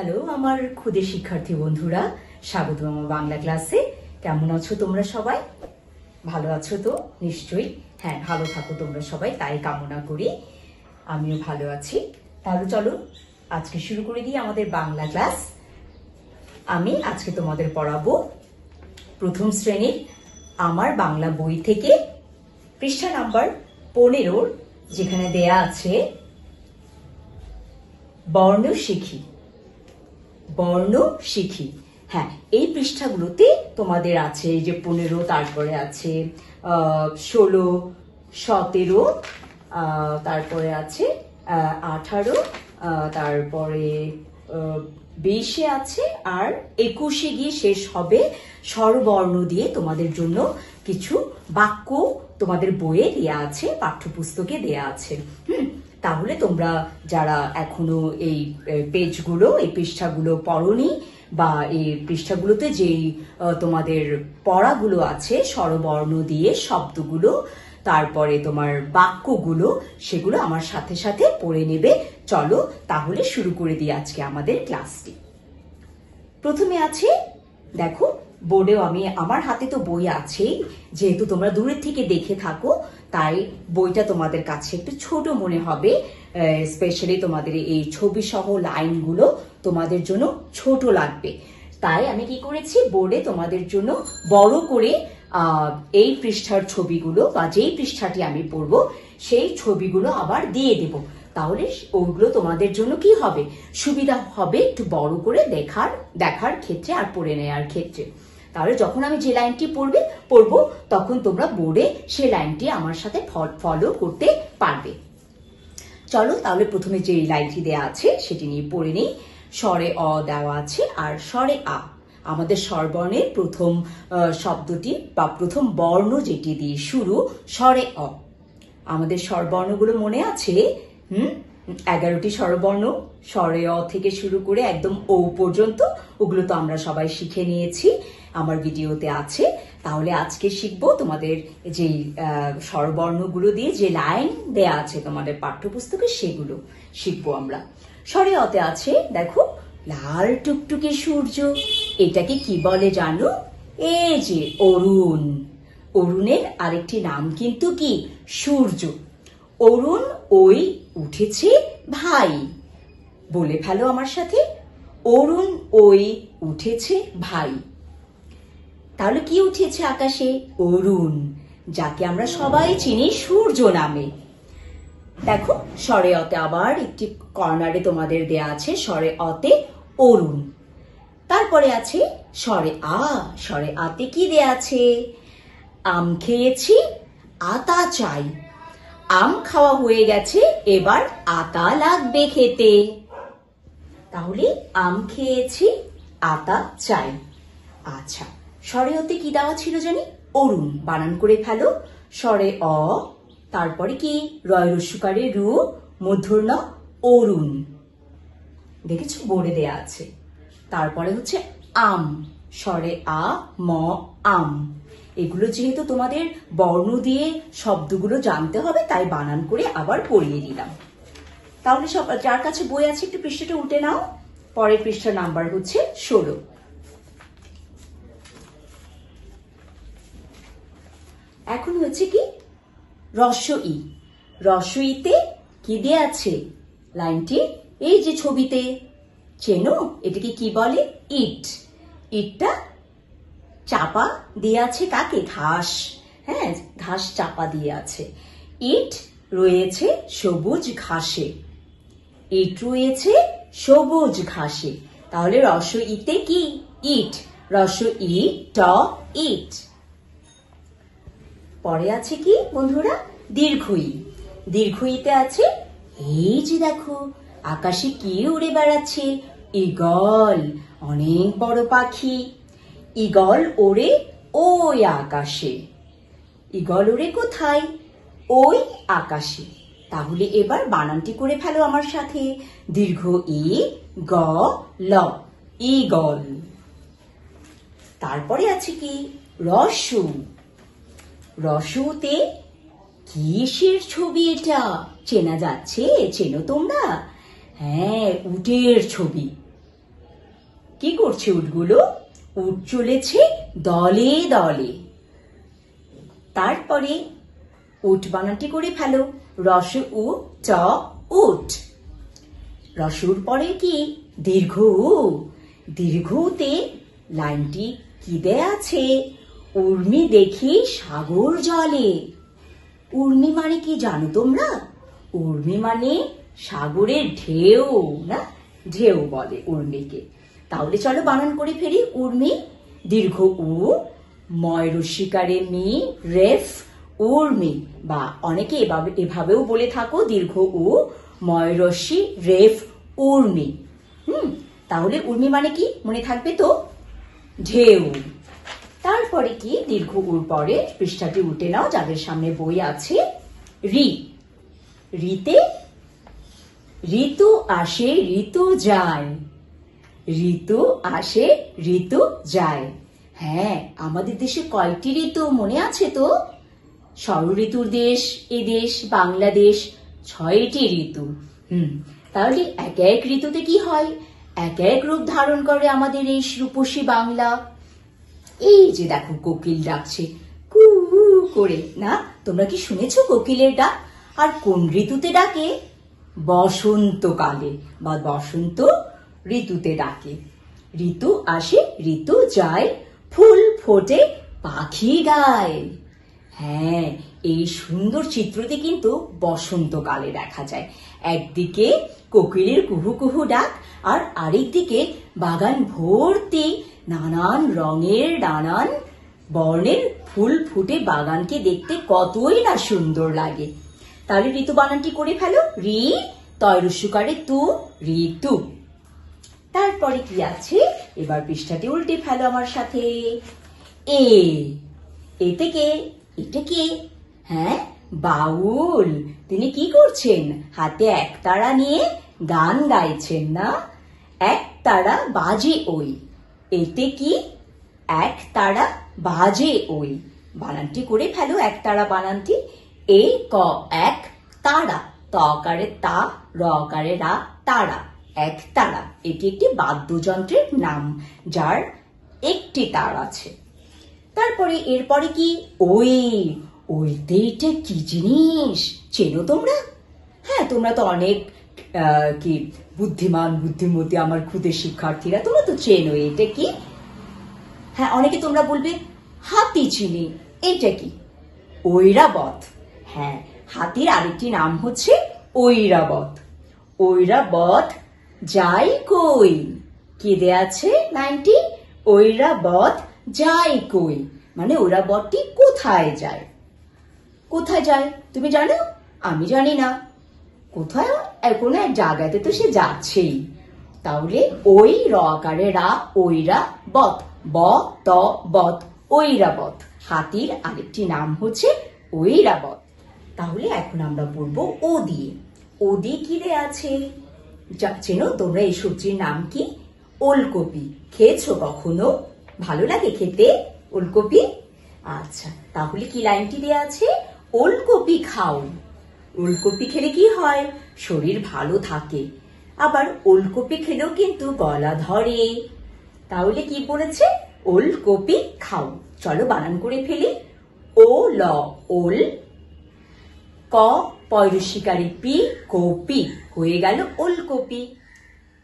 Hello আমার ক্ষুদে শিক্ষার্থী বন্ধুরা, স্বাগত আমার বাংলা ক্লাসে। কেমন আছো তোমরা সবাই? ভালো আছো তো নিশ্চয়ই? হ্যাঁ, ভালো থাকো তোমরা সবাই, তাই কামনা করি। আমিও ভালো আছি। তাহলে চলো আজকে শুরু করে দিই আমাদের বাংলা ক্লাস। আমি আজকে তোমাদের পড়াবো প্রথম শ্রেণীর আমার বাংলা বই থেকে পৃষ্ঠা নাম্বার 15, যেখানে দেয়া আছে বর্ণ শিখি। বর্ণ শিখি, হ্যাঁ, এই পৃষ্ঠাগুলোতে তোমাদের আছে যে 15, তারপরে আছে 16, 17, তারপরে আছে 18, তারপরে 20 আছে, আর 21 গিয়ে শেষ হবে স্বরবর্ণ দিয়ে। তোমাদের জন্য কিছু বাক্য তোমাদের বইয়ে দেয়া আছে, পাঠ্যপুস্তকে দেয়া আছে। তাহলে তোমরা যারা এখনো এই পেজগুলো, এই পৃষ্ঠাগুলো পড়োনি, বা এই পৃষ্ঠাগুলোতে যেই তোমাদের পড়াগুলো আছে স্বরবর্ণ দিয়ে শব্দগুলো, তারপরে তোমার বাক্যগুলো, সেগুলো আমার সাথে সাথে পড়ে নেবে। চলো তাহলে শুরু করে দিই আজকে আমাদের ক্লাসটি। প্রথমে আছে, দেখো বোর্ডেও আমার হাতে তো বই আছেই, যেহেতু তোমরা দূরের থেকে দেখে থাকো তাই বইটা তোমাদের কাছে একটু ছোট মনে হবে। স্পেশালি তোমাদের এই ছবি সহ লাইনগুলো তোমাদের জন্য ছোট লাগবে। তাই আমি কি করেছি, বোর্ডে তোমাদের জন্য বড় করে এই পৃষ্ঠার ছবিগুলো, বা যেই পৃষ্ঠাটি আমি পড়বো সেই ছবিগুলো আবার দিয়ে দেব। তাহলে ওগুলো তোমাদের জন্য কি হবে, সুবিধা হবে একটু বড় করে দেখার ক্ষেত্রে আর পড়ে নেওয়ার ক্ষেত্রে। তাহলে যখন আমি যে লাইনটি পড়বো তখন তোমরা বোর্ডে সেই লাইনটি আমার সাথে ফলো করতে পারবে। চলো তাহলে প্রথমে যে লাইনটি দেওয়া আছে সেটি নিয়ে পড়ে নিই। স্বরে অ দেওয়া আছে আর স্বরে আ। আমাদের স্বরবর্ণের প্রথম শব্দটি বা প্রথম বর্ণ যেটি দিয়ে শুরু, স্বরে অ। আমাদের স্বরবর্ণগুলো মনে আছে? 11টি স্বরবর্ণ, স্বরে অ থেকে শুরু করে একদম ও পর্যন্ত। ওগুলো তো আমরা সবাই শিখে নিয়েছি, আমার ভিডিওতে আছে। তাহলে আজকে শিখবো তোমাদের যে স্বরবর্ণগুলো দিয়ে যে লাইন দেয়া আছে তোমাদের পাঠ্যপুস্তকে, সেগুলো শিখবো আমরা। স্বরে অতে আছে, দেখো লাল টুকটুকে সূর্য। এটাকে কি বলে জানো? এই যে অরুণ। অরুণের আরেকটি নাম কিন্তু কি? সূর্য। অরুণ ওই উঠেছে ভাই। বলে ফেলো আমার সাথে, অরুণ ওই উঠেছে ভাই। তাহলে কি উঠেছে আকাশে? অরুণ, যাকে আমরা সবাই চিনি সূর্য নামে। দেখো স্বরে অতে আবার একটি কর্নারে তোমাদের দেয়া আছে স্বরে অতে অরুণ। তারপরে আছে স্বরে আ। স্বরে আতে কি দেয়া আছে? আম খেয়েছি, আতা চাই। আম খাওয়া হয়ে গেছে, এবার আতা লাগবে খেতে। তাহলে আম খেয়েছি, আতা চাই। আচ্ছা, স্বরে অতে কি দেওয়া ছিল জানি? অরুণ। বানান করে ফেলো। স্বরে অ, তারপরে কি? রয় রস্যকারে রু, মূর্ধন্য অরুণ। দেখেছো বোর্ডে দেয়া আছে। তারপরে হচ্ছে আম, স্বরে আ ম আম। এগুলো যেহেতু তোমাদের বর্ণ দিয়ে শব্দগুলো জানতে হবে, তাই বানান করে আবার পড়িয়ে দিলাম। তাহলে যার কাছে বই আছে একটু পৃষ্ঠাটা উল্টে নাও। পরের পৃষ্ঠার নাম্বার হচ্ছে 16। এখন হচ্ছে কি? রস্য ই। রস্য ইতে কি দেয়া আছে? লাইনটি এই যে ছবিতে, চেনো? এটাকে কি বলে? ইট। ইটটা চাপা দিয়ে আছে কাকে? ঘাস। হ্যাঁ, ঘাস চাপা দিয়ে আছে। ইট রয়েছে সবুজ ঘাসে। ইট রয়েছে সবুজ ঘাসে। তাহলে রস্য ইতে কি? ইট। রস্য ই ট, ইট। পরে আছে কি বন্ধুরা? দীর্ঘ ই। দীর্ঘ ইতে আছে এই যে দেখো আকাশে কি উড়ে বেড়াচ্ছে? ঈগল, অনেক বড় পাখি। ঈগল ওড়ে ওই আকাশে। ঈগল ওড়ে কোথায়? ওই আকাশে। তাহলে এবার বানানটি করে ফেলো আমার সাথে। দীর্ঘ ই গ ল, ঈগল। তারপরে আছে কি? রস্যু। রস্যুতে কিসের ছবি এটা? চেনা যাচ্ছে? চেনো তোমরা? হ্যাঁ, উটের ছবি। কি করছে উটগুলো? উট চলেছে দলে দলে। তারপরে উট বানানটি করে ফেলো, রস উ ট উট। রসুর পরে কি? দীর্ঘ উ। দীর্ঘ উতে লাইনটি কি দেয়া আছে? উর্মি দেখি সাগর জলে। উর্মি মানে কি জানো তোমরা? উর্মি মানে সাগরের ঢেউ, না? ঢেউ বলে উর্মিকে। তাহলে চলো বানান করে ফেলি। উর্মি, দীর্ঘ উ, ময় রস্যিকারে মি, রেফ, উর্মি। বা অনেকে এভাবেও বলে থাকো, দীর্ঘ উ, ময় রস্যি, রেফ, উর্মি। তাহলে উর্মি মানে কি মনে থাকবে তো? ঢেউ। তারপরে কি? দীর্ঘ উর পরে পৃষ্ঠাটি উল্টে নাও, যাদের সামনে বই আছে। রি, রিতে ঋতু আসে ঋতু যায়। ঋতু আসে ঋতু যায়। হ্যাঁ, আমাদের দেশে কয়টি ঋতু মনে আছে তো? ষড় ঋতুর দেশ এ দেশ বাংলাদেশ, 6টি ঋতু। তাহলে এক এক ঋতুতে কি হয়? এক এক রূপ ধারণ করে আমাদের এই রূপসী বাংলা। এই যে দেখো কোকিল ডাকছে কু করে, না? তোমরা কি শুনেছো কোকিলের ডাক? আর কোন ঋতুতে ডাকে? বসন্তকালে বা বসন্ত ঋতুতে ডাকে। ঋতু আসে ঋতু যায়, ফুল ফোটে পাখি গায়। হ্যাঁ, এই সুন্দর চিত্রটি কিন্তু বসন্তকালে দেখা যায়। একদিকে কোকিলের কুহু কুহু ডাক, আর আরেকদিকে বাগান ভর্তি নানান রঙের নানান বর্ণের ফুল ফুটে বাগানকে দেখতে কতই না সুন্দর লাগে। তাহলে ঋতু বানানটি করে ফেলো। রি, তয় রস্যকারে তু, ঋতু। তারপরে কি আছে? এবার পৃষ্ঠাটি উল্টে ফেলো আমার সাথে। এ, এতে কে? এটা কে? হ্যাঁ, বাউল। তিনি কি করছেন? হাতে একতারা নিয়ে গান গাইছেন, না? একতারা বাজে ওই। এতে কি? একতারা বাজে ওই। বানানটি করে ফেলো, একতারা বানানটি। এ ক, এক তারা, তকারে তা, রকারে রা, তারা, একতারা। এটি একটি বাদ্যযন্ত্রের নাম, যার একটি তার আছে। তারপরে এরপরে কি? ওই, ওইতে এটা কি জিনিস চেনো তোমরা? হ্যাঁ, তোমরা তো অনেক কি বুদ্ধিমান বুদ্ধিমতী আমার ক্ষুদে শিক্ষার্থীরা, তোমরা তো চেনো। এটা কি? হ্যাঁ, অনেকে তোমরা বলবে হাতি চিনি। এটা কি? ঐরাবত। হ্যাঁ, হাতির আরেকটি নাম হচ্ছে ঐরাবত। ঐরাবত যাই কই। কি দেয়া আছে লাইনটি? ঐরাবত যাই কই, মানে ঐরাবতটি কোথায় যায়? কোথায় যায় তুমি জানো? আমি জানি না। কোথায়? কোনো এক জায়গাতে তো সে যাচ্ছেই। তাহলে ওই রকারে রা, ঐরা বত, ব ত বত, ঐরাবত। হাতির আরেকটি নাম হচ্ছে ঐরাবত। তাহলে এখন আমরা বলবো ও দিয়ে। ও দিয়ে কি দেয়া আছে? চেনো তোমরা এই সবজির নাম কি? ওলকপি। খেয়েছো কখনো? ভালো লাগে খেতে ওলকপি? আচ্ছা, তাহলে কি লাইনটি দেয়া আছে? ওলকপি খাও। ওলকপি খেলে কি হয়? শরীর ভালো থাকে। আবার ওলকপি খেলেও কিন্তু গলা ধরে। তাহলে কি বলেছে? ওলকপি খাও। চলো বানান করে ফেলি। ও ল, ওল। ক, পয়রসিকারি পি, কপি। হয়ে গেল ওলকপি।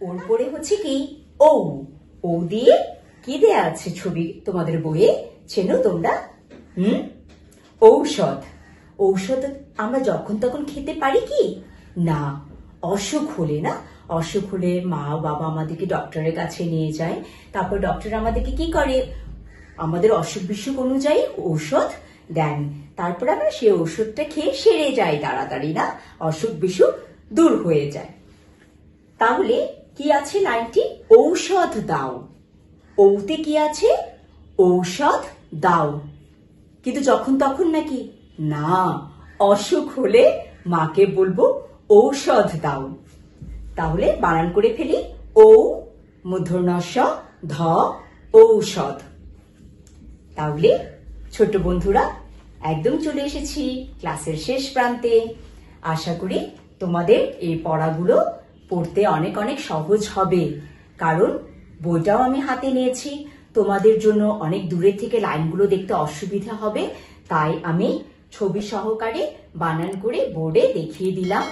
ওর পরে হচ্ছে কি? ও। ও দিয়ে কি দেয়া আছে ছবি তোমাদের বইয়ে? চেনো তোমরা? ঔষধ। ঔষধ আমরা যখন তখন খেতে পারি কি? না, অসুখ হলে, না? অসুখ হলে মা বাবা আমাদেরকে ডক্টরের কাছে নিয়ে যায়। তারপর ডক্টর আমাদেরকে কি করে? আমাদের অসুখ বিসুখ অনুযায়ী ঔষধ দেন। তারপর আমরা সেই ওষুধটা খেয়ে সেরে যাই তাড়াতাড়ি, না? অসুখ বিসুখ দূর হয়ে যায়। তাহলে কি আছে লাইনটি? ঔষধ দাও। ওতে কি আছে? ঔষধ দাও। কিন্তু যখন তখন নাকি? না, অসুখ হলে মাকে বলবো ঔষধ দাও। তাহলে বানান করে ফেলি। ও মূর্ধন্য ষ, ধ, ঔষধ। তাহলে ছোট বন্ধুরা, একদম চলে এসেছি ক্লাসের শেষ প্রান্তে। আশা করি তোমাদের এই পড়াগুলো পড়তে অনেক অনেক সহজ হবে, কারণ বইটাও আমি হাতে নিয়েছি। তোমাদের জন্য অনেক দূরের থেকে লাইনগুলো দেখতে অসুবিধা হবে, তাই আমি ছবি সহকারে বানান করে বোর্ডে দেখিয়ে দিলাম।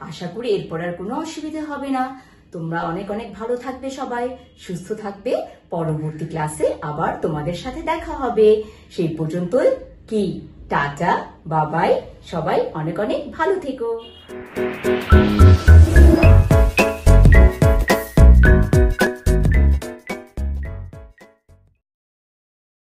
আশা করি এরপর আর কোনো অসুবিধা হবে না। তোমরা অনেক অনেক ভালো থাকবে, সবাই সুস্থ থাকবে। পরবর্তী ক্লাসে আবার তোমাদের সাথে দেখা হবে। সেই পর্যন্তই কি টাটা, বাবাই, সবাই অনেক অনেক ভালো থেকো।